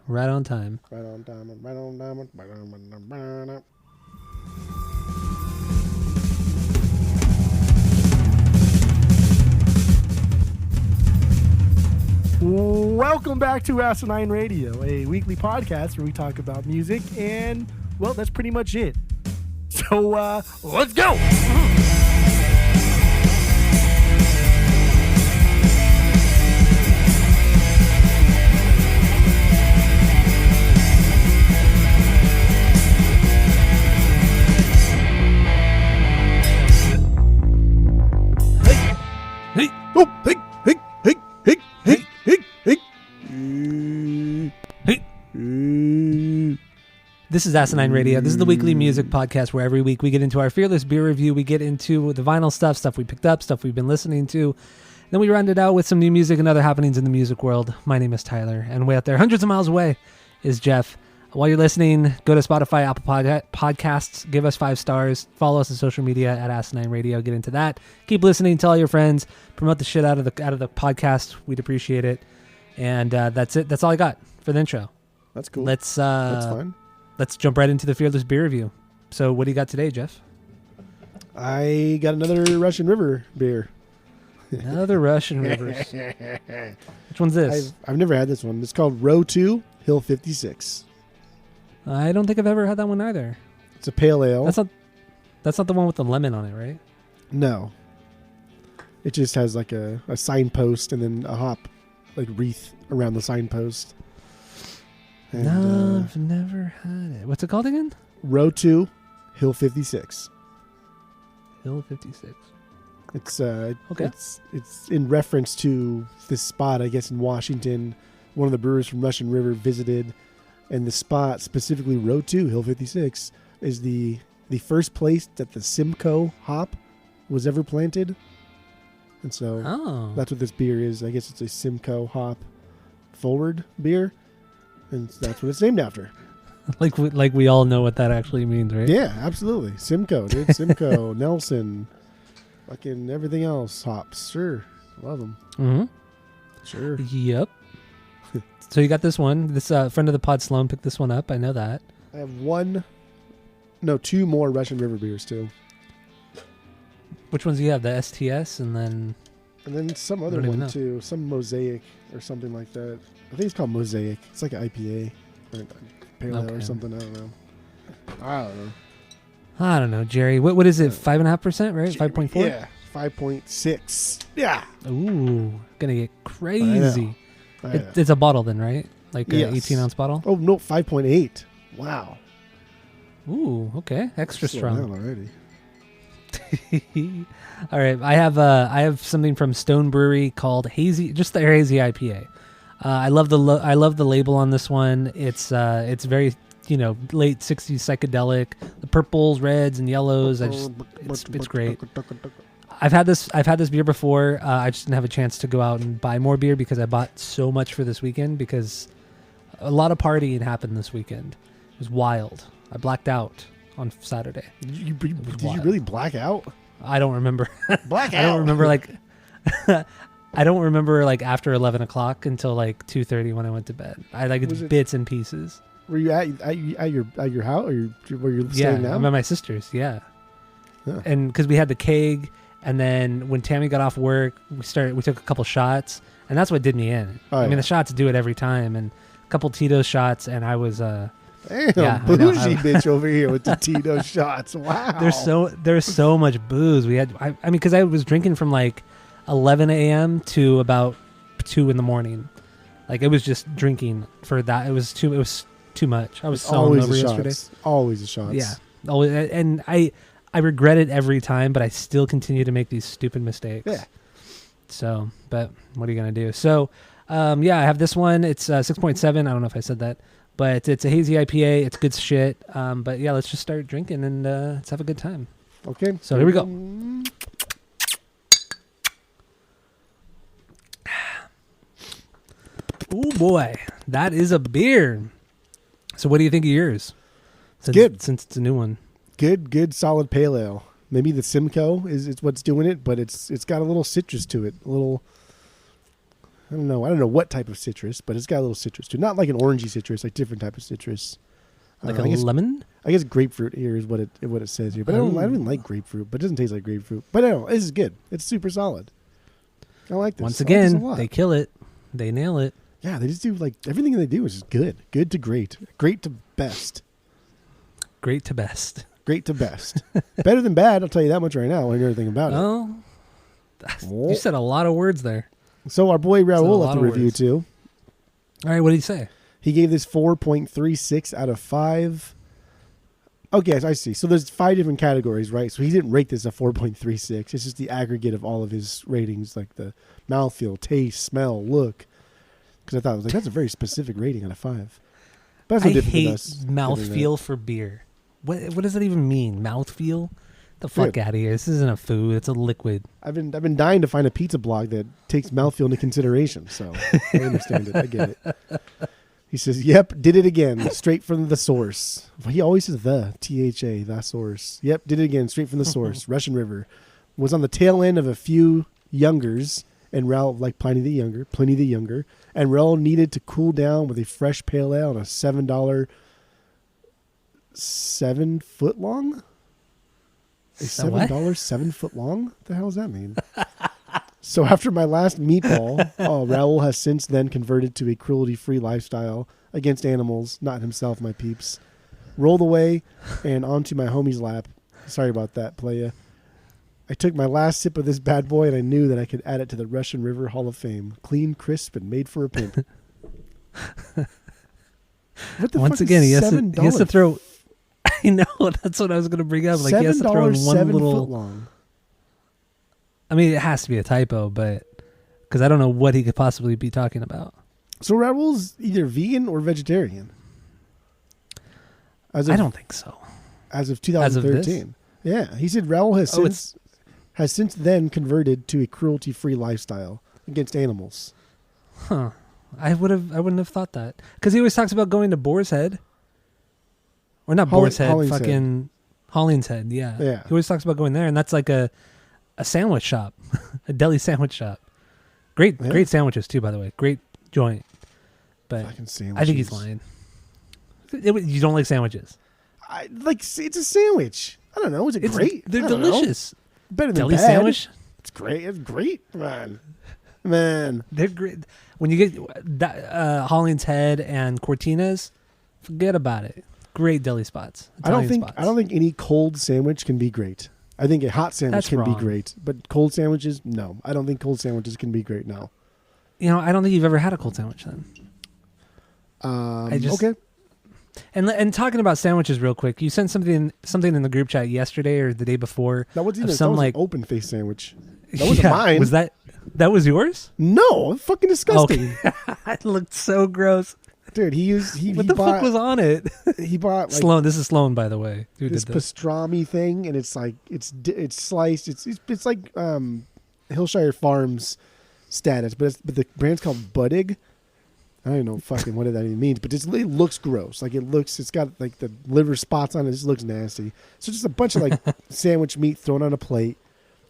Right on time. Right on time. Right on time. Right on time. Welcome back to Asinine Radio, a weekly podcast where we talk about music, and, well, that's pretty much it. So, let's go! Hey. Oh, hey, hey, hey, hey, hey, hey, hey. This is Asinine Radio. This is the weekly music podcast where every week we get into our fearless beer review. We get into the vinyl stuff we picked up, stuff we've been listening to. Then we round it out with some new music and other happenings in the music world. My name is Tyler, and way out there, hundreds of miles away, is Jeff. While you're listening, go to Spotify, Apple Podcasts, give us 5 stars, follow us on social media at Asinine Radio. Get into that. Keep listening. Tell all your friends. Promote the shit out of the podcast. We'd appreciate it. And that's it. That's all I got for the intro. That's cool. That's fine. Let's jump right into the Fearless Beer Review. So what do you got today, Jeff? I got another Russian River beer. Another Russian Rivers. Which one's this? I've never had this one. It's called Row 2 Hill 56. I don't think I've ever had that one either. It's a pale ale. That's not the one with the lemon on it, right? No. It just has like a signpost and then a hop like wreath around the signpost. And, no, I've never had it. What's it called again? Row 2 Hill 56. Hill 56. It's okay. It's in reference to this spot, I guess, in Washington. One of the brewers from Russian River visited, and the spot, specifically Row 2 Hill 56, is the first place that the Simcoe hop was ever planted. And so that's what this beer is. I guess it's a Simcoe hop forward beer, and that's what it's named after. like we all know what that actually means, right? Yeah, absolutely. Simcoe, dude. Simcoe, Nelson, fucking everything else hops. Sure. Love them. Mm-hmm. Sure. Yep. So you got this one. This friend of the pod, Sloan, picked this one up. I know that. I have 2 more Russian River beers too. Which ones do you have? The STS and then some other one too. Some Mosaic or something like that. I think it's called Mosaic. It's like an IPA or a pale ale or something. I don't know. I don't know, Jerry. What is it? 5.5%, right? 5.4? Yeah. 5.6. Yeah. Ooh, gonna get crazy. I know. It's a bottle then, right? Like an Yes. 18-ounce bottle? Oh, no, 5.8. Wow. Ooh, okay. Extra strong. Already. All right, I have something from Stone Brewery called Hazy, just their Hazy IPA. I love the label on this one. It's very late 60s psychedelic. The purples, reds, and yellows. It's great. I've had this beer before. I just didn't have a chance to go out and buy more beer because I bought so much for this weekend because a lot of partying happened this weekend. It was wild. I blacked out on Saturday. Did you really black out? I don't remember. Black out. I don't remember I don't remember after 11 o'clock until 2:30 when I went to bed. It's bits and pieces. Were you at your house or where you're staying now? I'm at my sister's. Yeah, Huh. and because we had the keg, and then when Tammy got off work, we took a couple shots, and that's what did me in. I mean, the shots do it every time, and a couple Tito's shots, and I was damn, bougie bitch over here with the Tito shots. Wow. There's so much booze. We had, I mean, because I was drinking from 11 a.m. to about 2 in the morning. It was just drinking for that. It was too much. I was so hungover yesterday. Always the shots. Yeah. Always, and I regret it every time, but I still continue to make these stupid mistakes. Yeah. So, but what are you going to do? So, I have this one. It's 6.7. I don't know if I said that. But it's a hazy IPA. It's good shit. But yeah, let's just start drinking and let's have a good time. Okay. So here we go. Oh boy, that is a beer. So what do you think of yours? Good. Since it's a new one. Good, solid pale ale. Maybe the Simcoe is what's doing it, but it's got a little citrus to it. A little I don't know what type of citrus, but it's got a little citrus too. Not like an orangey citrus, like different type of citrus. Like I guess, lemon? I guess grapefruit here is what it says here. But I don't even like grapefruit, but it doesn't taste like grapefruit. But I don't know, this is good. It's super solid. I like this. Once I like this a again, lot. they kill it. They nail it. Yeah, they just do like everything they do is just good. Good to great. Great to best. Great to best. Great to best. Better than bad, I'll tell you that much right now. I know everything about it. Oh, you said a lot of words there. So our boy Raul lot left a of review words. too. All right, what did he say? He gave this 4.36 out of 5. Okay, I see. So there's 5 different categories, right? So he didn't rate this a 4.36. It's just the aggregate of all of his ratings, like the mouthfeel, taste, smell, look. Because I thought, that's a very specific rating out of 5. But that's no I different hate than us. mouthfeel for beer. What does that even mean? Mouthfeel? The fuck Dude. out of here. This isn't a food. It's a liquid. I've been dying to find a pizza blog that takes mouthfeel into consideration. So I understand it. I get it. He says, "Yep, did it again, straight from the source." Well, he always says the the source. Yep, did it again, straight from the source. Russian River was on the tail end of a few youngers, and Raul, like Pliny the Younger, and Raul needed to cool down with a fresh pale ale on a $7, 7 foot long. A $7 7-foot long? What the hell does that mean? So after my last meatball, Raul has since then converted to a cruelty-free lifestyle against animals, not himself, my peeps. Rolled away and onto my homie's lap. Sorry about that, playa. I took my last sip of this bad boy and I knew that I could add it to the Russian River Hall of Fame. Clean, crisp, and made for a pimp. What the Once fuck again, is he has to throw... I know, that's what I was going to bring up. Like, he has to throw in one 7 little... foot long. I mean, it has to be a typo, but... Because I don't know what he could possibly be talking about. So Raul's either vegan or vegetarian. I don't think so. As of 2013. Yeah, he said Raul has since then converted to a cruelty-free lifestyle against animals. Huh. I wouldn't have thought that. Because he always talks about going to Boar's Head. Or not Boar's Head, Hollingshead. fucking Hollingshead, yeah. Yeah. He always talks about going there, and that's like a sandwich shop. A deli sandwich shop. Great sandwiches, too, by the way. Great joint. But Fucking sandwiches. I think he's lying. You don't like sandwiches? It's a sandwich. I don't know. Is it great? They're I don't know. delicious. Better than Deli bad. sandwich? It's great. It's great, man. They're great. When you get Hollingshead and Cortina's, forget about it. Great deli spots. I don't Italian spots. think any cold sandwich can be great. I think a hot sandwich That's can be wrong. great, but cold sandwiches, no. I don't think cold sandwiches can be great. No. I don't think you've ever had a cold sandwich then. Okay. And talking about sandwiches real quick, you sent something in the group chat yesterday or the day before. That was of even some an like open face sandwich. That wasn't mine. Was that was yours? No, fucking disgusting. It looked so gross. Dude, he What the fuck was on it? He bought like Sloan. This is Sloan, by the way. Who this did this? pastrami thing, and it's like it's sliced. It's like Hillshire Farms status, but the brand's called Buddig. I don't know fucking what that even means, but it looks gross. Like it's got like the liver spots on it. It just looks nasty. So just a bunch of like sandwich meat thrown on a plate,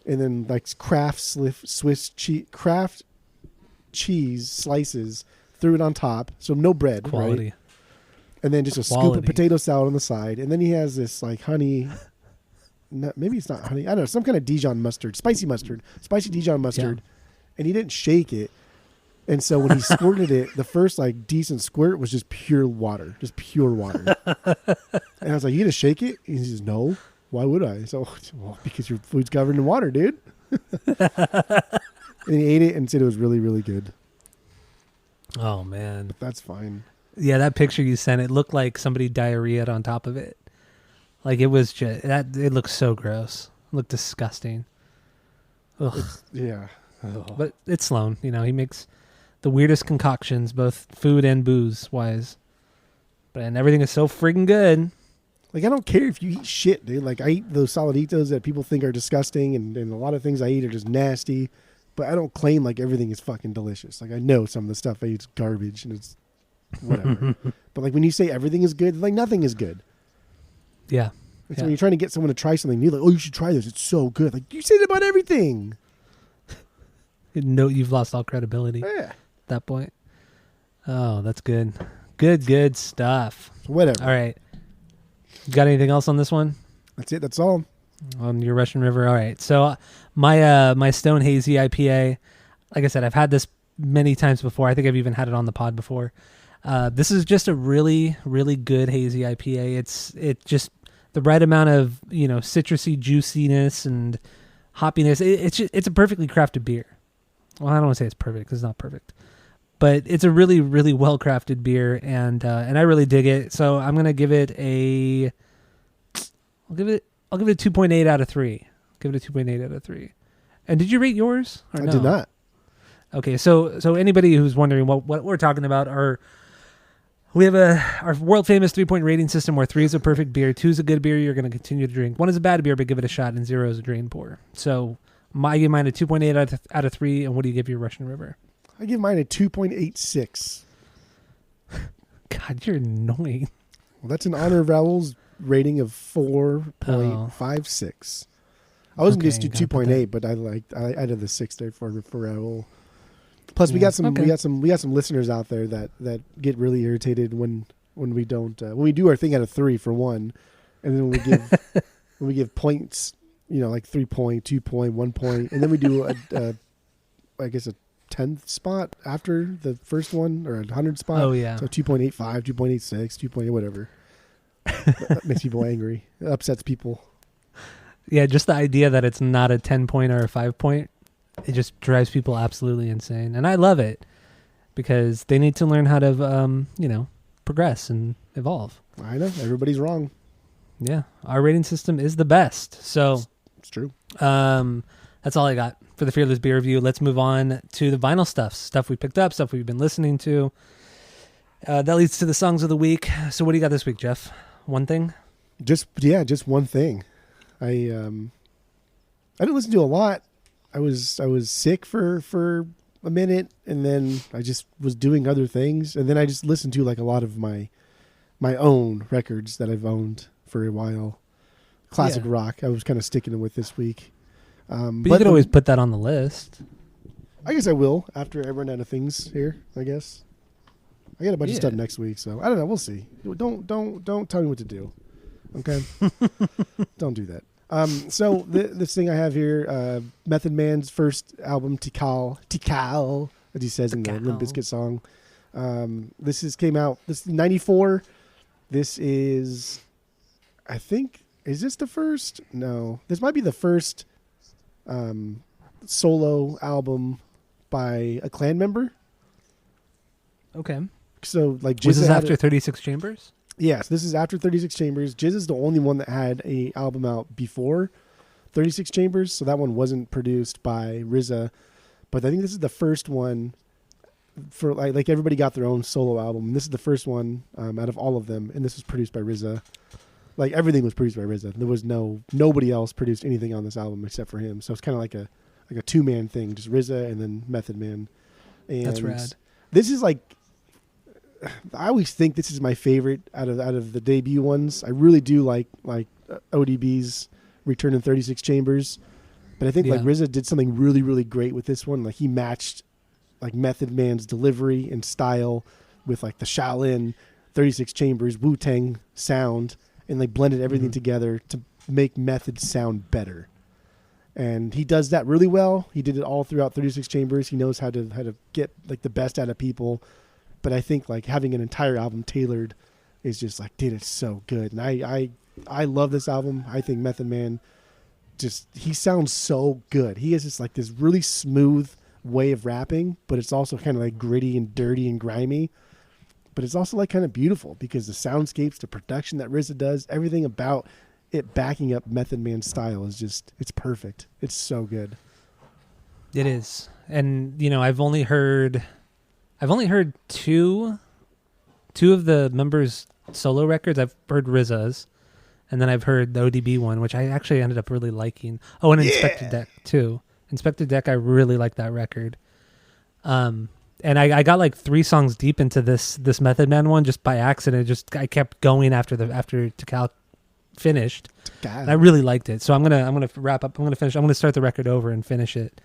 and then like Kraft cheese slices. Threw it on top, so no bread, Quality. right? And then just a scoop of potato salad on the side, and then he has this like honey. Maybe it's not honey. I don't know, some kind of Dijon mustard, spicy Dijon mustard, and he didn't shake it. And so when he squirted it, the first like decent squirt was just pure water. And I was like, "You gonna shake it?" And he says, "No. Why would I?" So, well, because your food's covered in water, dude. And he ate it and said it was really, really good. Oh man, That's fine. yeah, that picture you sent, it looked like somebody diarrheaed on top of it. Like it was just that. It looked so gross. It looked disgusting. Ugh. Yeah. Ugh. But it's Sloan. He makes the weirdest concoctions, both food and booze wise. And everything is so friggin' good. Like, I don't care if you eat shit, dude. Like, I eat those Soliditos that people think are disgusting, and a lot of things I eat are just nasty. But I don't claim like everything is fucking delicious. Like, I know some of the stuff I eat is garbage, and it's whatever. But like when you say everything is good, like nothing is good. Yeah. It's when you're trying to get someone to try something new, like, oh, you should try this. It's so good. Like, you say that about everything. No, you've lost all credibility. Yeah. at that point. Oh, that's good. Good stuff. Whatever. All right. Got anything else on this one? That's it. That's all. On your Russian River. All right. So my Stone Hazy IPA, like I said, I've had this many times before. I think I've even had it on the pod before. This is just a really, really good hazy IPA. It's just the right amount of, citrusy juiciness and hoppiness. It's a perfectly crafted beer. Well, I don't want to say it's perfect because it's not perfect, but it's a really, really well crafted beer, and I really dig it. So I'm gonna give it I'll give it a 2.8 out of 3. Give it a 2.8 out of 3. And did you rate yours? Or I no? did not. Okay, so anybody who's wondering what we're talking about, we have our world famous 3-point rating system where 3 is a perfect beer, 2 is a good beer you're going to continue to drink, 1 is a bad beer but give it a shot, and 0 is a drain pour. So I give mine a 2.8 out of 3, and what do you give your Russian River? I give mine a 2.86. God, you're annoying. Well, that's in honor of Raul's rating of 4.56. I wasn't Okay, just do gotta put 2.8, but I added the 6 there for Raul. Plus, we got some listeners out there that get really irritated when we don't when we do our thing out of 3 for 1, and then when we give points, like 3 point, 2 point, 1 point, and then we do I guess a 10th spot after the first one, or a 100 spot. Oh yeah. So 2.85, 2.86, 2. Whatever. That makes people angry. It upsets people. Yeah, just the idea that it's not a 10 point or a 5 point, it just drives people absolutely insane. And I love it because they need to learn how to, progress and evolve. I know. Everybody's wrong. Yeah. Our rating system is the best. So It's true. that's all I got for the Fearless Beer Review. Let's move on to the vinyl stuff we picked up, stuff we've been listening to. That leads to the songs of the week. So what do you got this week, Jeff? One thing? Just one thing. I didn't listen to a lot. I was sick for a minute, and then I just was doing other things, and then I just listened to like a lot of my own records that I've owned for a while. Classic rock. I was kind of sticking with this week. But you could always put that on the list. I guess I will after I run out of things here. I guess I got a bunch of stuff next week, so I don't know. We'll see. Don't tell me what to do. Okay, don't do that. So this thing I have here, Method Man's first album, Tikal, as he says in the Limp Bizkit song. This came out. This is 94. This is, I think, is this the first? No, this might be the first solo album by a Clan member. Okay. So like, was this after 36 Chambers? Yes, this is after 36 Chambers. Jizz is the only one that had a album out before 36 Chambers, so that one wasn't produced by RZA. But I think this is the first one for like everybody got their own solo album. This is the first one out of all of them, and this was produced by RZA. Like everything was produced by RZA. There was nobody else produced anything on this album except for him. So it's kind of like a 2-man thing, just RZA and then Method Man. And that's rad. This is like, I always think this is my favorite out of the debut ones. I really do like ODB's Return in 36 Chambers, but I think like RZA did something really, really great with this one. Like he matched like Method Man's delivery and style with like the Shaolin 36 Chambers Wu-Tang sound, and they blended everything together to make Method sound better. And he does that really well. He did it all throughout 36 Chambers. He knows how to get like the best out of people. But I think like having an entire album tailored is just like, dude, it's so good. And I love this album. I think Method Man he sounds so good. He has just like this really smooth way of rapping, but it's also kind of like gritty and dirty and grimy. But it's also like kind of beautiful because the soundscapes, the production that RZA does, everything about it backing up Method Man's style is just, it's perfect. It's so good. It is. And I've only heard two of the members' solo records. I've heard RZA's, and then I've heard the ODB one, which I actually ended up really liking. Oh, and Inspector Deck too. Inspector Deck, I really like that record. And I got like 3 songs deep into this Method Man one just by accident. I kept going after Tikal finished. And I really liked it. So I'm gonna wrap up. I'm gonna start the record over and finish it.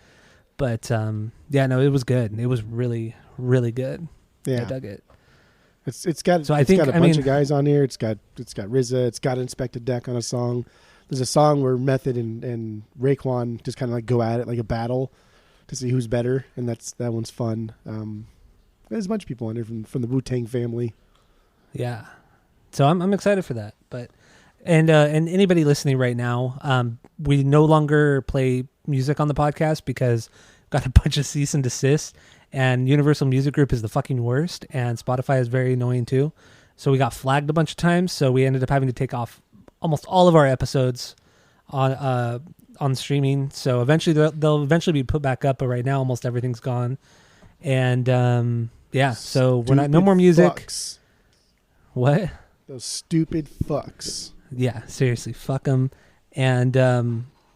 But it was good. It was really, really good. Yeah, I dug it. It's got So I it's think- got a I bunch mean- of guys on here. It's got RZA. It's got Inspector Deck on a song. There's a song where Method and Raekwon just kind of like go at it like a battle to see who's better, and that one's fun. There's a bunch of people on there from the Wu-Tang family. Yeah. So I'm excited for that. But and anybody listening right now, we no longer play music on the podcast because got a bunch of cease and desist, and Universal Music Group is the fucking worst, and Spotify is very annoying too. So we got flagged a bunch of times, so we ended up having to take off almost all of our episodes on streaming. So eventually they'll eventually be put back up, but right now almost everything's gone. And yeah, so we're not no more music. Fucks. What? Those stupid fucks. Yeah, seriously, fuck them. And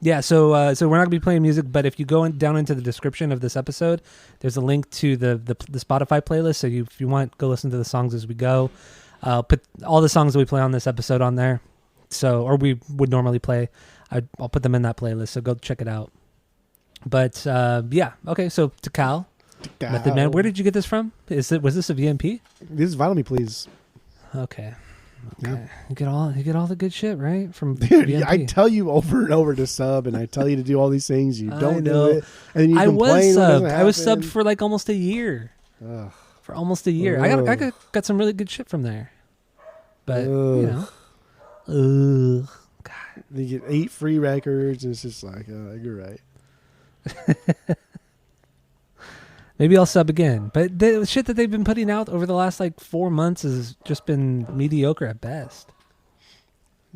yeah, so we're not gonna be playing music, but if you go down into the description of this episode, there's a link to the Spotify playlist. So if you want, go listen to the songs as we go. Put all the songs that we play on this episode on there. So, or we would normally play. I'll put them in that playlist. So go check it out. But yeah, okay. So to Cal, Method Man, where did you get this from? Was this a VMP? This is Vinyl Me Please. Okay. Yeah. You get all the good shit, right? From Dude, VMP. I tell you over and over to sub, and I tell you to do all these things. You I don't know. do it, and then you I was complain when it doesn't subbed. I was happen. subbed for like almost a year. Ugh. For almost a year. I got some really good shit from there. But you know. You get 8 free records, and it's just like, you're right. Maybe I'll sub again. But the shit that they've been putting out over the last like 4 months has just been mediocre at best.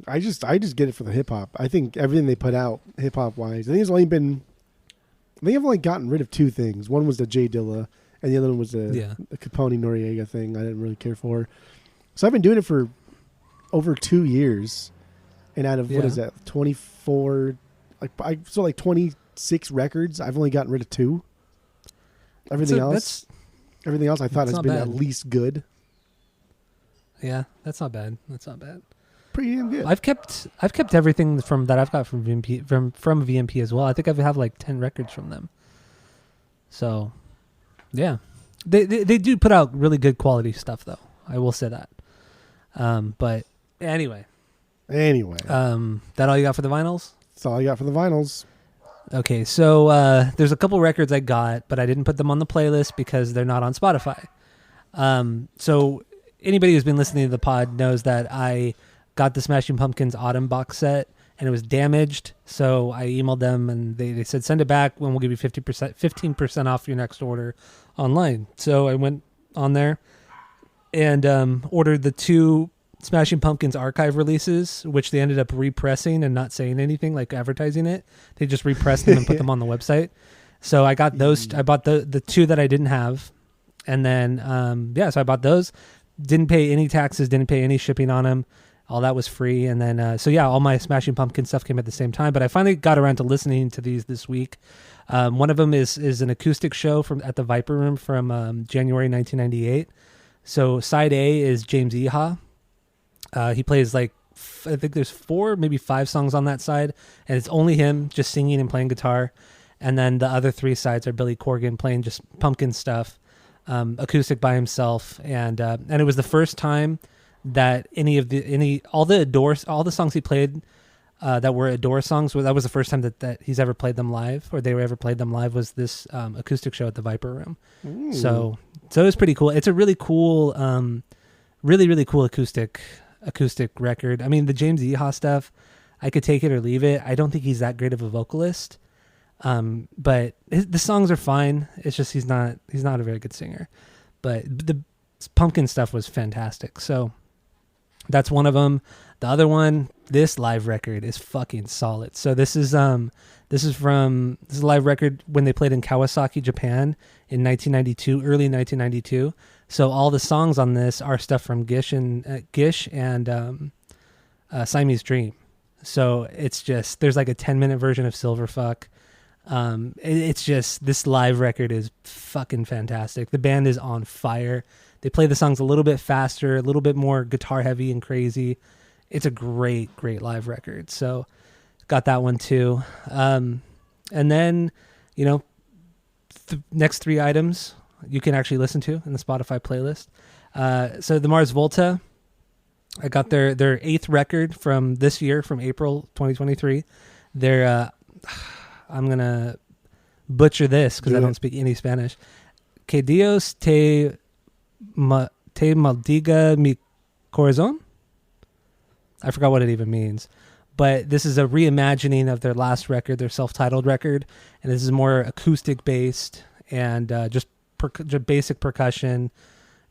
I just get it for the hip hop. I think everything they put out hip hop wise. I think I've only gotten rid of 2 things. One was the J Dilla, and the other one was the Capone Noriega thing. I didn't really care for. So I've been doing it for over 2 years, and out of what is that, 24, like 26 records, I've only gotten rid of 2. Everything else I thought has been bad. at least good. Yeah, that's not bad. That's not bad. Pretty damn good. I've kept everything from that I've got from VMP from VMP as well. I think I have like 10 records from them. So, yeah, they do put out really good quality stuff though. I will say that. But anyway, that all you got for the vinyls? That's all I got for the vinyls. Okay, so there's a couple records I got, but I didn't put them on the playlist because they're not on Spotify. So anybody who's been listening to the pod knows that I got the Smashing Pumpkins Autumn box set, and it was damaged. So I emailed them, and they said, send it back, and we'll give you 15% off your next order online. So I went on there and ordered the 2 Smashing Pumpkins archive releases, which they ended up repressing and not saying anything, like advertising it. They just repressed them and put them on the website. So I got those. I bought the 2 that I didn't have. And then, so I bought those. Didn't pay any taxes, didn't pay any shipping on them. All that was free. And then, all my Smashing Pumpkin stuff came at the same time. But I finally got around to listening to these this week. One of them is an acoustic show at the Viper Room from January 1998. So side A is James Iha. He plays like, I think there's 4, maybe 5 songs on that side, and it's only him just singing and playing guitar. And then the other 3 sides are Billy Corgan playing just Pumpkin stuff, acoustic by himself. And it was the first time that all the songs he played that were Adore songs, that was the first time that he's ever played them live, or they ever played them live, was this acoustic show at the Viper Room. Ooh. So it was pretty cool. It's a really cool, really cool acoustic record. I mean, the James Iha stuff, I could take it or leave it. I don't think he's that great of a vocalist, but the songs are fine. It's just he's not a very good singer. But the Pumpkin stuff was fantastic. So that's one of them. The other one, this live record is fucking solid. So this is a live record when they played in Kawasaki, Japan in 1992, early 1992. So all the songs on this are stuff from Gish and Siamese Dream. So it's just, there's like a 10-minute version of Silverfuck. It's just, this live record is fucking fantastic. The band is on fire. They play the songs a little bit faster, a little bit more guitar heavy and crazy. It's a great live record. So got that one too. And then, the next 3 items you can actually listen to in the Spotify playlist. So the Mars Volta, I got their 8th record from this year, from April 2023. Their I'm gonna butcher this because I don't speak any Spanish. Que Dios te maldiga mi corazón. I forgot what it even means, but this is a reimagining of their last record, their self-titled record, and this is more acoustic based and just basic percussion,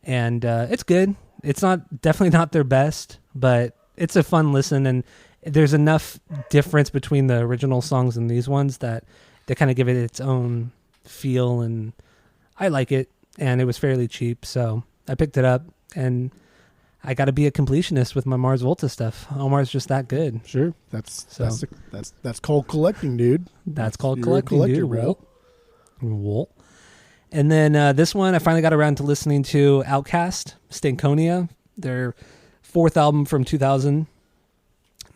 and it's good. It's definitely not their best, but it's a fun listen, and there's enough difference between the original songs and these ones that they kind of give it its own feel, and I like it, and it was fairly cheap, so I picked it up, and I got to be a completionist with my Mars Volta stuff. Omar's just that good. Sure, that's called collecting, dude. That's called collecting, dude. Bro. Wool. And then this one, I finally got around to listening to Outkast, Stankonia, their 4th album from 2000.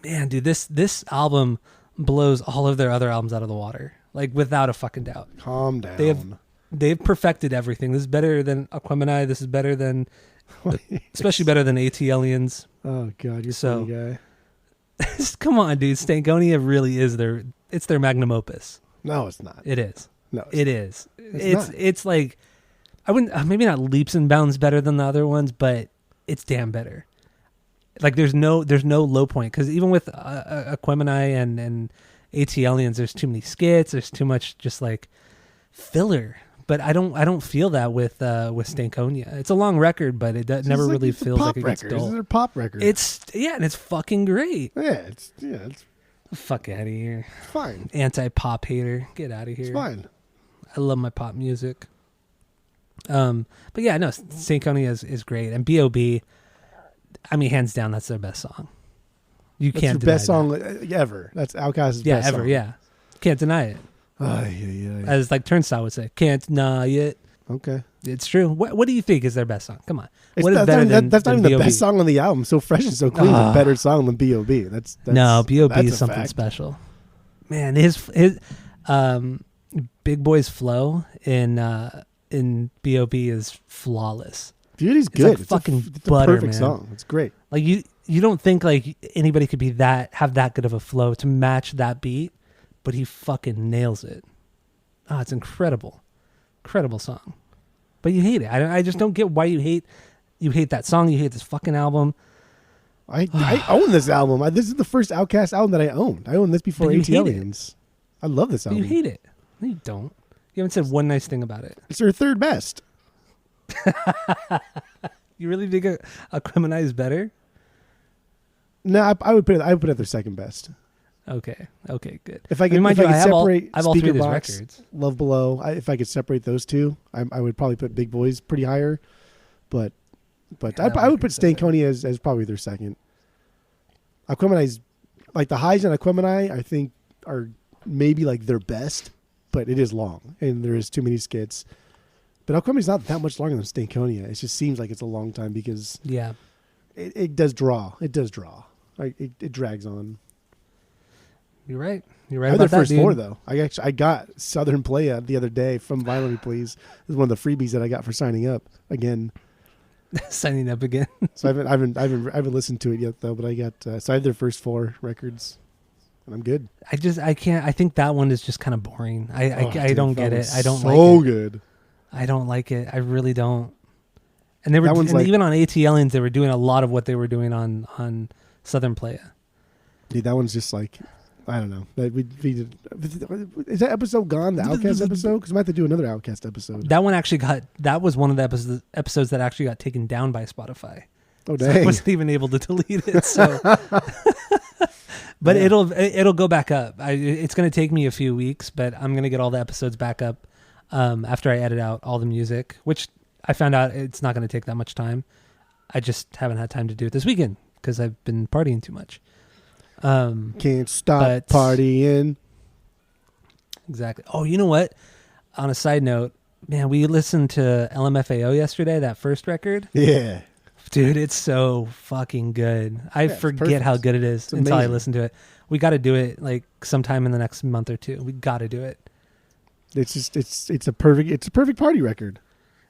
Man, dude, this album blows all of their other albums out of the water, like without a fucking doubt. Calm down. They've perfected everything. This is better than Aquemini. This is better than, especially better than AT Aliens. Oh God, you're so funny guy. Come on, dude. Stankonia really is their magnum opus. No, it's not. It is. No, it is. It's like, I wouldn't, maybe not leaps and bounds better than the other ones, but it's damn better. Like there's no low point, because even with Aquemini and AT Aliens, there's too many skits. There's too much just like filler. But I don't feel that with Stankonia. It's a long record, but it never really feels like it gets dull. It's a pop record. And it's fucking great. Yeah, it's fuck out of here. It's fine. Anti-pop hater, get out of here. It's fine. I love my pop music. But yeah, no, Stankonia is great, and B.O.B. I mean, hands down, that's their best song. You can't deny best song ever. That's Outkast's best song. Yeah. Can't deny it. As like Turnstile would say, can't deny it. Okay. It's true. What do you think is their best song? Come on. That's not even the best song on the album. So Fresh and So Clean is a better song than B.O.B. That's no, B.O.B. is something special. Man, his Big Boy's flow in B.O.B. is flawless. Dude, he's good. It's like fucking it's butter, a perfect man. song. It's great. Like you don't think like anybody could be have that good of a flow to match that beat, but he fucking nails it. Oh, it's incredible. Incredible song. But you hate it. I just don't get why you hate that song. You hate this fucking album. I own this album. This is the first Outkast album that I owned. I owned this before AT Aliens. I love this album. But you hate it. No, you don't. You haven't said one nice thing about it. It's their third best. You really think Aquemini is better? No, I would put it at their second best. Okay, good. If I could separate I have all 3 of these Speakerbox, records. Love Below. If I could separate those two, I would probably put Big Boys pretty higher. But I would put Stankonia as probably their second. Aquemini's, like the highs on Aquemini, I think are maybe like their best, but it is long and there is too many skits. But Aquemini's not that much longer than Stankonia. It just seems like it's a long time because it does draw. It does draw. It drags on. You're right. You're right about about that, first 4 though. I got Southern Playa the other day from Violently Please. This is one of the freebies that I got for signing up again. Signing up again. So I haven't listened to it yet though. But I got so I have their first 4 records, and I'm good. I can't. I think that one is just kind of boring. I don't get it. I don't like it. So good. I don't like it. I really don't. And they were even on AT Aliens, they were doing a lot of what they were doing on Southern Playa. Dude, that one's just like, I don't know. Is that episode gone? The Outkast episode? Because I might have to do another Outkast episode. That one actually that was one of the episodes that actually got taken down by Spotify. Oh dang! So I wasn't even able to delete it. So, but it'll go back up. It's going to take me a few weeks, but I'm going to get all the episodes back up after I edit out all the music, which I found out it's not going to take that much time. I just haven't had time to do it this weekend because I've been partying too much. Can't stop partying. Exactly. Oh, you know what? On a side note, man, we listened to LMFAO yesterday, that first record. Yeah. Dude, it's so fucking good. I forget how good it is until I listen to it. We got to do it like sometime in the next month or two. We got to do it. It's just it's a perfect party record.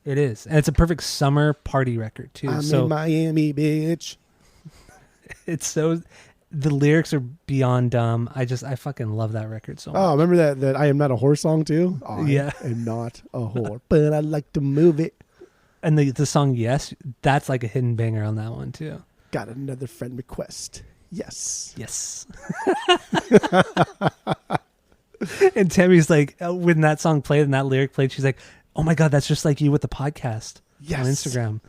It is, and it's a perfect summer party record too. I'm so in Miami, bitch. it's so the lyrics are beyond dumb. I fucking love that record so much. Oh, remember that I Am Not a Whore song too? Yeah. I am not a whore, but I like to move it. And the song Yes, that's like a hidden banger on that one too. Got another friend request. Yes. Yes. And Tammy's like, when that song played and that lyric played, she's like, oh my God, that's just like you with the podcast on Instagram.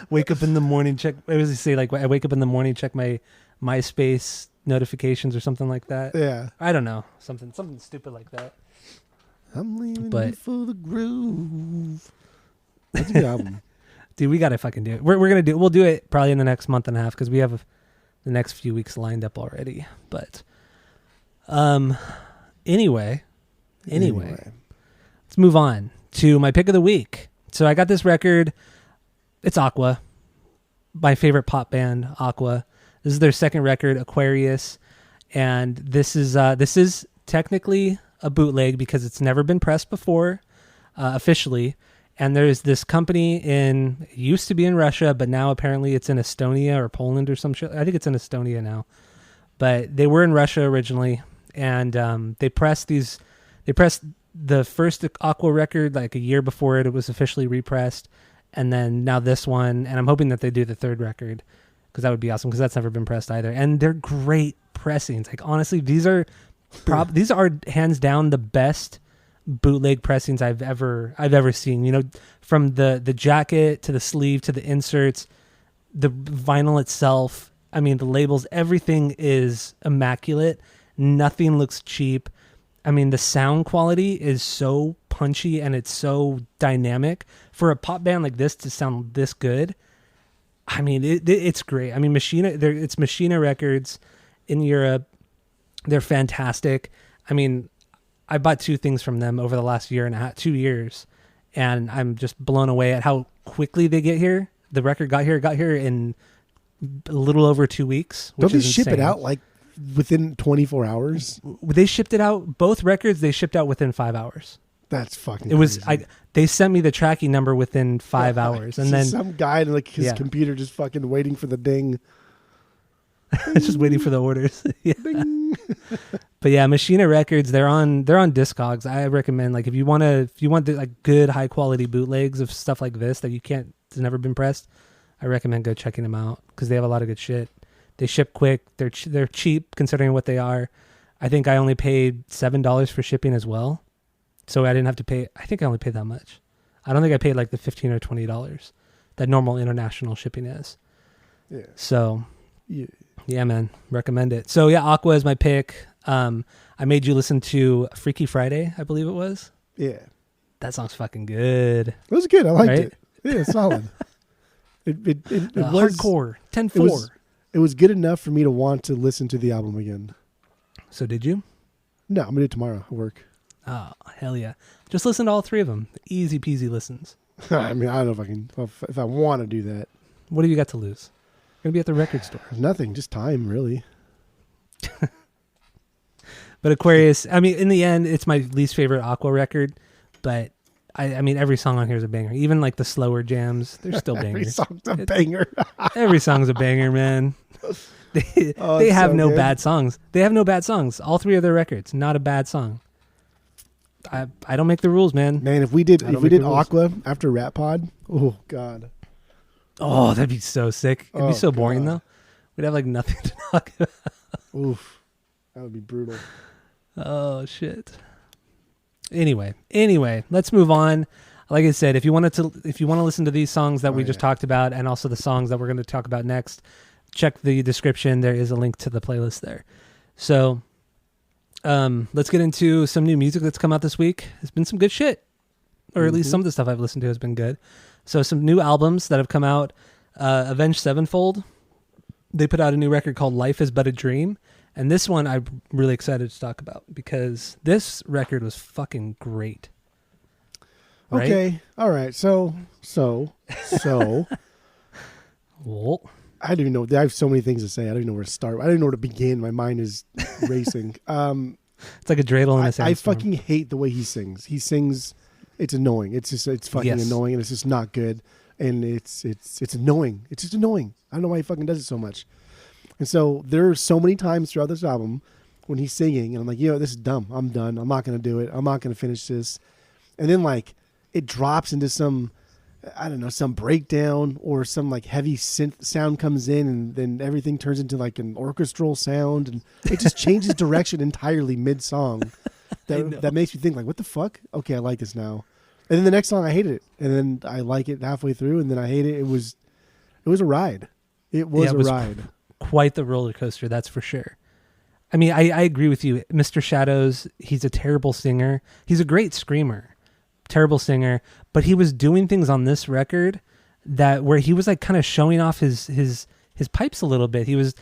Wake up in the morning, check. What does he say? Like, I wake up in the morning, check my MySpace notifications or something like that. Yeah. I don't know. Something stupid like that. I'm leaving for the groove. That's a good album. Dude, we got to fucking do it. We'll do it probably in the next month and a half because we have the next few weeks lined up already. But, anyway, let's move on to my pick of the week. So I got this record. It's Aqua, my favorite pop band, Aqua. This is their second record, Aquarius, and this is technically a bootleg because it's never been pressed before, officially. And there's this company it used to be in Russia, but now apparently it's in Estonia or Poland or some shit. I think it's in Estonia now, but they were in Russia originally, and they pressed the first Aqua record like a year before it was officially repressed. And then now this one, and I'm hoping that they do the third record because that would be awesome because that's never been pressed either. And they're great pressings. Like honestly, these are hands down the best bootleg pressings I've ever seen. You know, from the jacket to the sleeve to the inserts, the vinyl itself. I mean, the labels, everything is immaculate. Nothing looks cheap. I mean, the sound quality is so punchy and it's so dynamic for a pop band like this to sound this good. I mean, it's great. I mean, it's Machina Records in Europe. They're fantastic. I mean, I bought 2 things from them over the last 2 years, and I'm just blown away at how quickly they get here. The record got here in a little over 2 weeks. Don't they ship it out like within 24 hours? They shipped it out. Both records they shipped out within 5 hours. That's fucking. It was. Crazy. They sent me the tracking number within 5 hours, and then some guy in like his computer just fucking waiting for the ding. Just waiting for the orders. Yeah. But yeah, Machina Records. They're on Discogs. I recommend if you want like good high quality bootlegs of stuff like this that it's never been pressed. I recommend go checking them out because they have a lot of good shit. They ship quick. They're cheap considering what they are. I think I only paid $7 for shipping as well. So I didn't have to pay. I think I only paid that much. I don't think I paid like the $15 or $20 that normal international shipping is. Yeah. So, yeah, man, recommend it. So yeah, Aqua is my pick. I made you listen to Freaky Friday, I believe it was. Yeah. That song's fucking good. It was good. I liked it. Yeah, solid. It was hardcore. 10-4. It was good enough for me to want to listen to the album again. So did you? No, I'm gonna do it tomorrow at work. Oh, hell yeah. Just listen to all 3 of them. Easy peasy listens. I mean, I don't know if I can, if I want to do that. What have you got to lose? You're going to be at the record store. Nothing, just time, really. But Aquarius, I mean, in the end, it's my least favorite Aqua record. But, I mean, every song on here is a banger. Even like the slower jams, they're still bangers. Every song's a banger. Every song's a banger, man. They have so no good. Bad songs. They have no bad songs. All 3 of their records, not a bad song. I don't make the rules, man. Man, if we did Aqua after Rap Pod, oh god. Oh, that'd be so sick. It'd be so boring though. We'd have like nothing to talk about. Oof. That would be brutal. Oh shit. Anyway, let's move on. Like I said, if you want to listen to these songs that we just talked about and also the songs that we're going to talk about next, check the description. There is a link to the playlist there. So let's get into some new music that's come out this week. There's been some good shit, or at least some of the stuff I've listened to has been good. So some new albums that have come out. Avenged Sevenfold, they put out a new record called Life Is But a Dream. And this one I'm really excited to talk about because this record was fucking great. Right? Okay. All right. So. Well, I don't even know. I have so many things to say. I don't even know where to start. I don't even know where to begin. My mind is racing. It's like a dreidel in a sandstorm. I fucking hate the way he sings. He sings it's annoying. It's fucking Yes. annoying, and it's just not good. And it's annoying. It's just annoying. I don't know why he fucking does it so much. And so there are so many times throughout this album when he's singing, and I'm like, this is dumb. I'm done. I'm not gonna do it. I'm not gonna finish this. And then like it drops into some, I don't know, some breakdown or some like heavy synth sound comes in, and then everything turns into like an orchestral sound, and it just changes direction entirely mid song. That makes me think like, what the fuck? Okay, I like this now. And then the next song I hated it, and then I like it halfway through, and then I hate it. It was a ride. It was a ride. Quite the roller coaster, that's for sure. I mean, I agree with you. Mr. Shadows, he's a terrible singer. He's a great screamer, terrible singer, but he was doing things on this record that where he was like kind of showing off his pipes a little bit. He was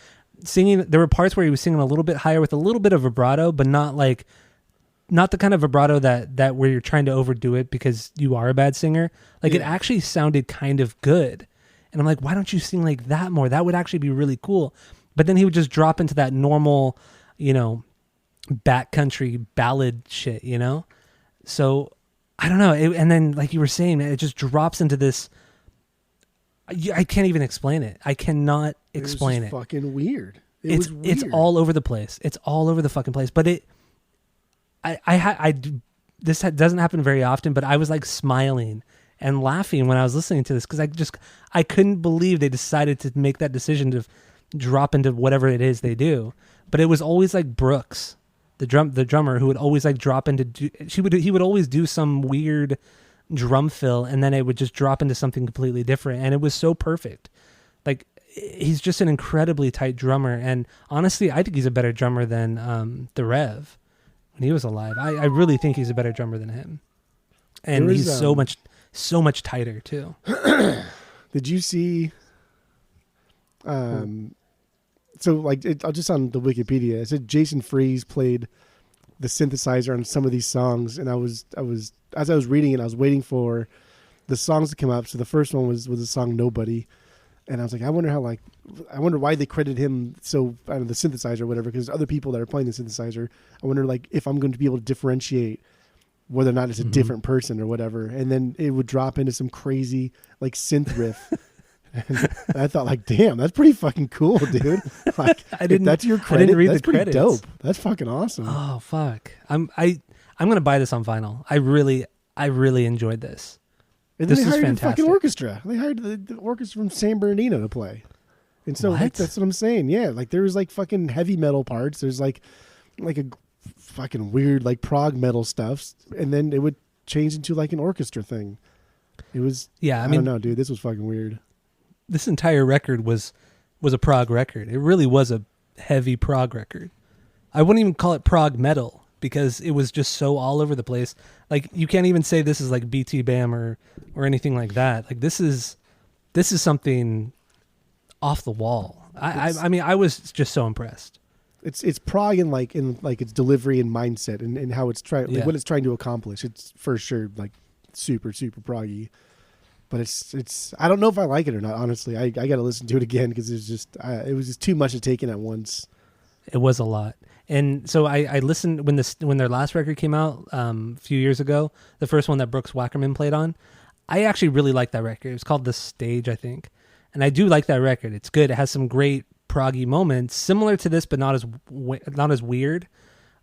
singing. There were parts where he was singing a little bit higher with a little bit of vibrato, but not the kind of vibrato that where you're trying to overdo it because you are a bad singer. Like It actually sounded kind of good. And I'm like, why don't you sing like that more? That would actually be really cool. But then he would just drop into that normal, backcountry ballad shit, So I don't know. And then like you were saying, it just drops into this. I can't even explain it. I cannot explain it. It was fucking weird. It's all over the place. It's all over the fucking place. But this doesn't happen very often, but I was like smiling and laughing when I was listening to this because I couldn't believe they decided to make that decision to drop into whatever it is they do. But it was always like Brooks, the drummer, who would always like drop into he would always do some weird drum fill, and then it would just drop into something completely different, and it was so perfect. Like he's just an incredibly tight drummer, and honestly, I think he's a better drummer than the Rev when he was alive. I really think he's a better drummer than him, and he's so much tighter too. Did you see? So like, just on the Wikipedia, it said Jason Freese played the synthesizer on some of these songs, and I was as I was reading it, I was waiting for the songs to come up. So the first one was the song Nobody, and I was like, I wonder why they credited him. So I don't know, the synthesizer or whatever, because there's other people that are playing the synthesizer. I wonder like if I'm going to be able to differentiate whether or not it's a different person or whatever. And then it would drop into some crazy like synth riff. And I thought like, damn, that's pretty fucking cool, dude. Like, that's your credit. I didn't read that's the pretty credits. dope. That's fucking awesome. Oh fuck! I'm gonna buy this on vinyl. I really enjoyed this. And then this they is hired fantastic. the fucking orchestra. They hired the orchestra from San Bernardino to play. And so like, that's what I'm saying. Yeah, like there was like fucking heavy metal parts. There's like a fucking weird like prog metal stuff, and then it would change into like an orchestra thing. It was I don't know, dude. This was fucking weird. This entire record was a prog record. It really was a heavy prog record. I wouldn't even call it prog metal because it was just so all over the place. Like you can't even say this is like BT Bam or anything like that. Like this is something off the wall. I mean I was just so impressed. It's prog in its delivery and mindset and how it's trying what it's trying to accomplish. It's for sure like super super proggy. But it's I don't know if I like it or not. Honestly, I got to listen to it again because it was just too much to take in at once. It was a lot, and so I listened when their last record came out a few years ago. The first one that Brooks Wackerman played on, I actually really liked that record. It was called The Stage, I think, and I do like that record. It's good. It has some great proggy moments, similar to this, but not as weird.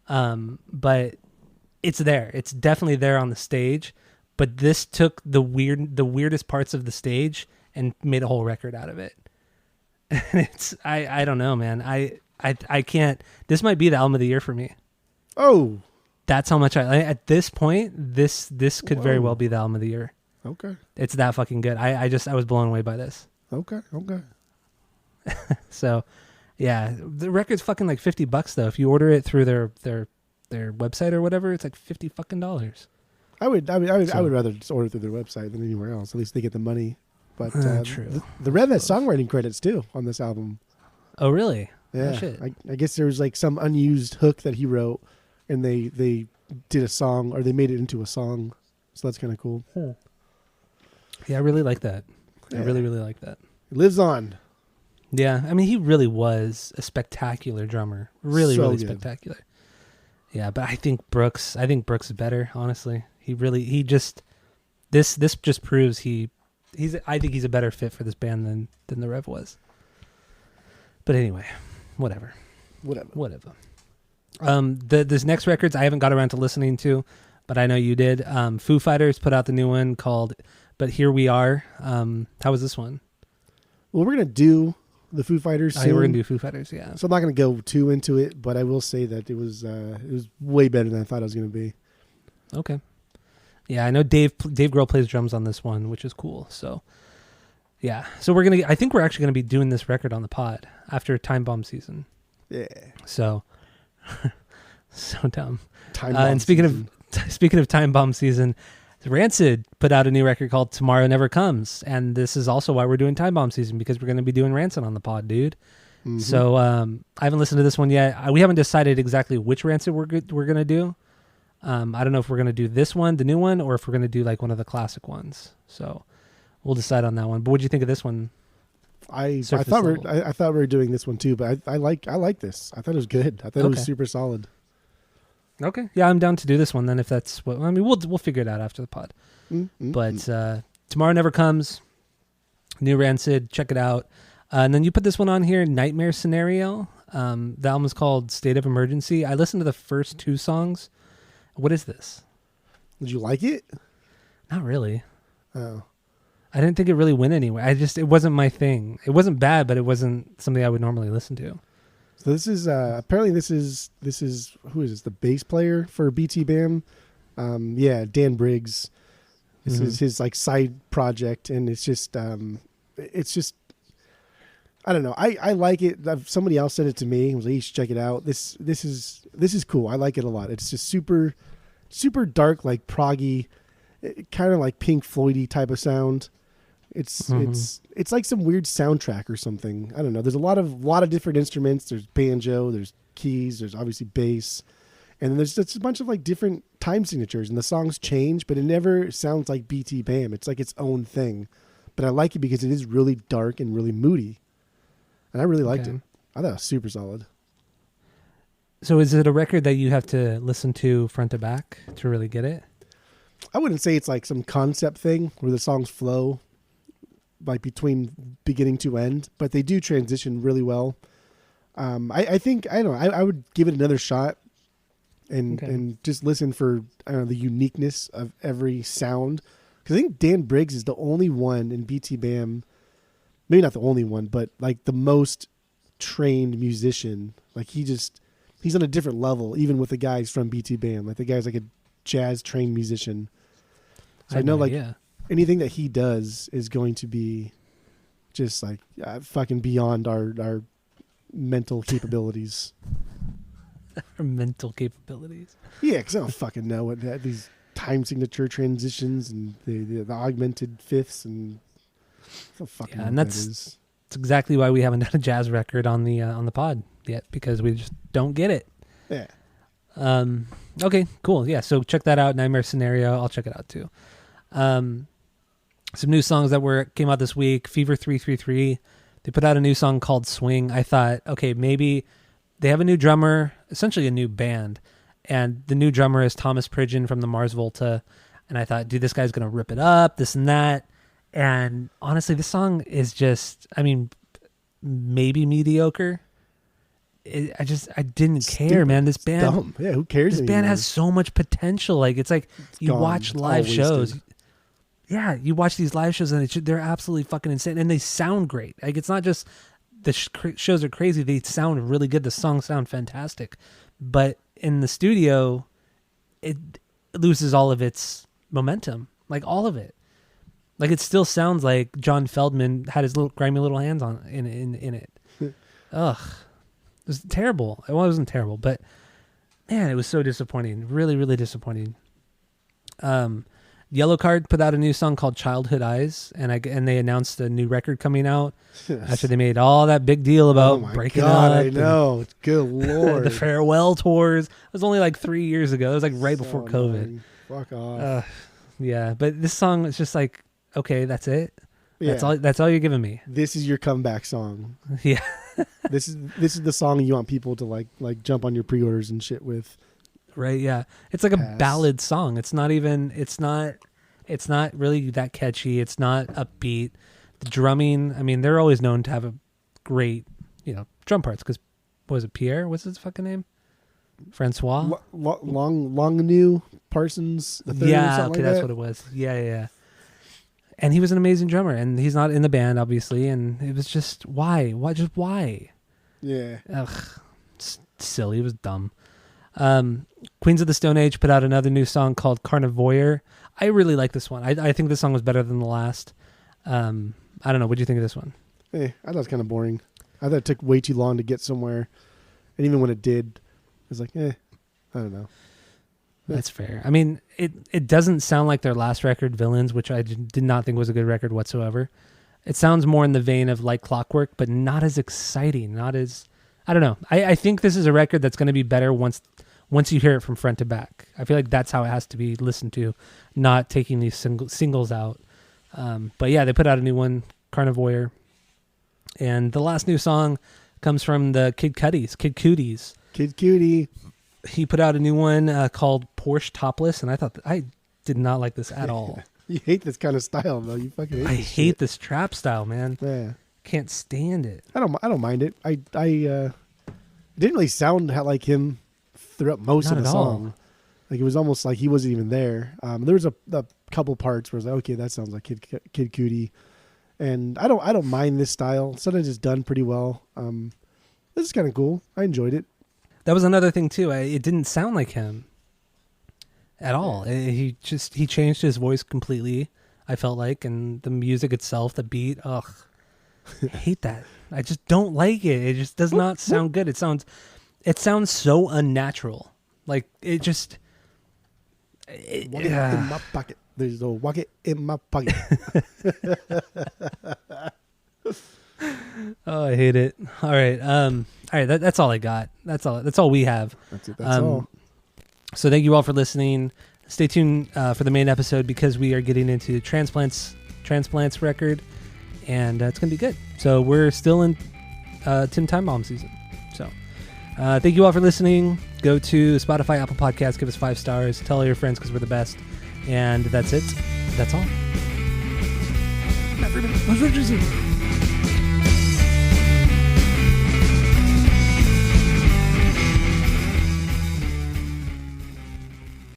But it's there. It's definitely there on The Stage. But this took the weirdest parts of The Stage and made a whole record out of it. And I don't know, man. I can't. This might be the album of the year for me. Oh, that's how much at this point. This could very well be the album of the year. Okay, it's that fucking good. I was blown away by this. Okay. So, yeah, the record's fucking like $50 though. If you order it through their website or whatever, it's like $50 fucking. I would rather just order through their website than anywhere else. At least they get the money. But true. The Rev has songwriting credits too on this album. Oh really? Yeah. Oh, shit. I guess there was like some unused hook that he wrote, and they did a song or they made it into a song. So that's kind of cool. Yeah, I really like that. Yeah. I really really like that. It lives on. Yeah, I mean he really was a spectacular drummer. Really So really good. Spectacular. Yeah, but I think Brooks is better. Honestly, he this just proves I think he's a better fit for this band than the Rev was. But anyway, whatever. This next records I haven't got around to listening to, but I know you did. Foo Fighters put out the new one called "But Here We Are." How was this one? Well, we're gonna do the Foo Fighters soon. We're gonna do Foo Fighters, yeah. So I'm not gonna go too into it, but I will say that it was way better than I thought it was gonna be. Okay. Yeah, I know Dave Grohl plays drums on this one, which is cool. So, yeah. So I think we're actually gonna be doing this record on the pod after Time Bomb season. Yeah. So, so dumb. Time Bomb and speaking of Time Bomb season, Rancid put out a new record called Tomorrow Never Comes, and this is also why we're doing Time Bomb season, because we're going to be doing Rancid on the pod, dude. Mm-hmm. So I haven't listened to this one yet. We haven't decided exactly which Rancid we're going to do. I don't know if we're going to do this one, the new one, or if we're going to do like one of the classic ones. So we'll decide on that one. But what do you think of this one? I thought we were doing this one too, but I like this. I thought it was good. I thought it was super solid. Okay, yeah, I'm down to do this one then. If that's what I mean, we'll figure it out after the pod. But Tomorrow Never Comes, new Rancid, check it out. And then you put this one on here, Nightmare Scenario. The album is called State of Emergency. I listened to the first 2 songs. What is this? Did you like it? Not really. Oh. I didn't think it really went anywhere. It wasn't my thing. It wasn't bad, but it wasn't something I would normally listen to. So this is apparently this is who is this? The bass player for BT Bam? Dan Briggs. This is his like side project, and it's just I don't know. I like it. Somebody else sent it to me. It was like, you should check it out. This is cool. I like it a lot. It's just super dark, like proggy, kind of like Pink Floydy type of sound. It's like some weird soundtrack or something. I don't know. There's a lot of different instruments. There's banjo, there's keys, there's obviously bass, and then there's just a bunch of like different time signatures, and the songs change, but it never sounds like BT Bam. It's like its own thing. But I like it because it is really dark and really moody, and I really liked it. I thought it was super solid. So is it a record that you have to listen to front to back to really get it? I wouldn't say it's like some concept thing where the songs flow like between beginning to end, but they do transition really well. I think I would give it another shot and just listen for the uniqueness of every sound, because I think Dan Briggs is the only one in BT Bam, maybe not the only one, but like the most trained musician. Like he's on a different level even with the guys from BT Bam. Like the guy's like a jazz trained musician. So I know anything that he does is going to be just like fucking beyond our mental capabilities. Our mental capabilities. Yeah, because I don't fucking know what these time signature transitions and the augmented fifths and and that's exactly why we haven't done a jazz record on the pod yet, because we just don't get it. Yeah. Okay, cool. Yeah, so check that out, Nightmare Scenario. I'll check it out too. Some new songs that came out this week. Fever 333. They put out a new song called Swing. I thought, okay, maybe they have a new drummer, essentially a new band, and the new drummer is Thomas Pridgeon from the Mars Volta. And I thought, dude, this guy's gonna rip it up, this and that. And honestly, this song is just, I mean, maybe mediocre. I didn't care, man. This band, dumb. Yeah, who cares? This band has so much potential. Like it's you watch live shows. Yeah, you watch these live shows and they're absolutely fucking insane, and they sound great. Like it's not just the shows are crazy; they sound really good. The songs sound fantastic, but in the studio, it loses all of its momentum. Like all of it. Like it still sounds like John Feldman had his little grimy little hands on in it. Ugh. It was terrible. Well, it wasn't terrible, but man, it was so disappointing. Really, really disappointing. Yellow Card put out a new song called Childhood Eyes, and they announced a new record coming out after they made all that big deal about breaking up. I know. Good Lord. The farewell tours. It was only like 3 years ago. It was like right before COVID. Annoying. Fuck off. Yeah, but this song is just like, okay, that's it. Yeah. That's all you're giving me. This is your comeback song. Yeah. This is the song you want people to like jump on your pre-orders and shit with. Right, yeah. It's like a ballad song. It's not It's not really that catchy. It's not upbeat. The drumming, I mean, they're always known to have a great, drum parts. Because, what was it, Pierre? What's his fucking name? Francois? Longnew Parsons the third. Yeah, or okay, like that's that. what it was. Yeah. And he was an amazing drummer, and he's not in the band, obviously. And it was just why? Why? Yeah. Ugh, silly. It was dumb. Queens of the Stone Age put out another new song called Carnivore. I really like this one. I think this song was better than the last. I don't know. What do you think of this one? I thought it was kind of boring. I thought it took way too long to get somewhere, and even when it did, it was like, I don't know. That's fair. I mean, it doesn't sound like their last record, Villains, which I did not think was a good record whatsoever. It sounds more in the vein of Like Clockwork, but not as exciting. Not as, I don't know. I think this is a record that's going to be better once you hear it from front to back. I feel like that's how it has to be listened to, not taking these singles out. But yeah, they put out a new one, Carnivore. And the last new song comes from the Kid Cooties. Kid Cutie. He put out a new one called Porsche Topless, and I did not like this at all. You hate this kind of style, though. You fucking hate this trap style, man. Yeah. Can't stand it. I don't mind it. It didn't really sound like him throughout most Not of the at all. song. Like it was almost like he wasn't even there. There was a couple parts where I was like, okay, that sounds like Kid Cudi, and I don't mind this style. Sometimes it's done pretty well. This is kind of cool. I enjoyed it. That was another thing too. It didn't sound like him at all. He changed his voice completely. I felt like, and the music itself, the beat. Ugh, I hate that. I just don't like it. It just does not sound good. It sounds so unnatural. Like it just. Walk it in my pocket. There's a walk it in my pocket. Oh, I hate it. All right. That's all I got. That's all we have. That's it. That's all. So thank you all for listening. Stay tuned for the main episode because we are getting into Transplants record, and it's gonna be good. So we're still in Tim Time Bomb season. So thank you all for listening. Go to Spotify, Apple Podcasts, give us 5 stars, tell all your friends because we're the best, and that's it. That's all.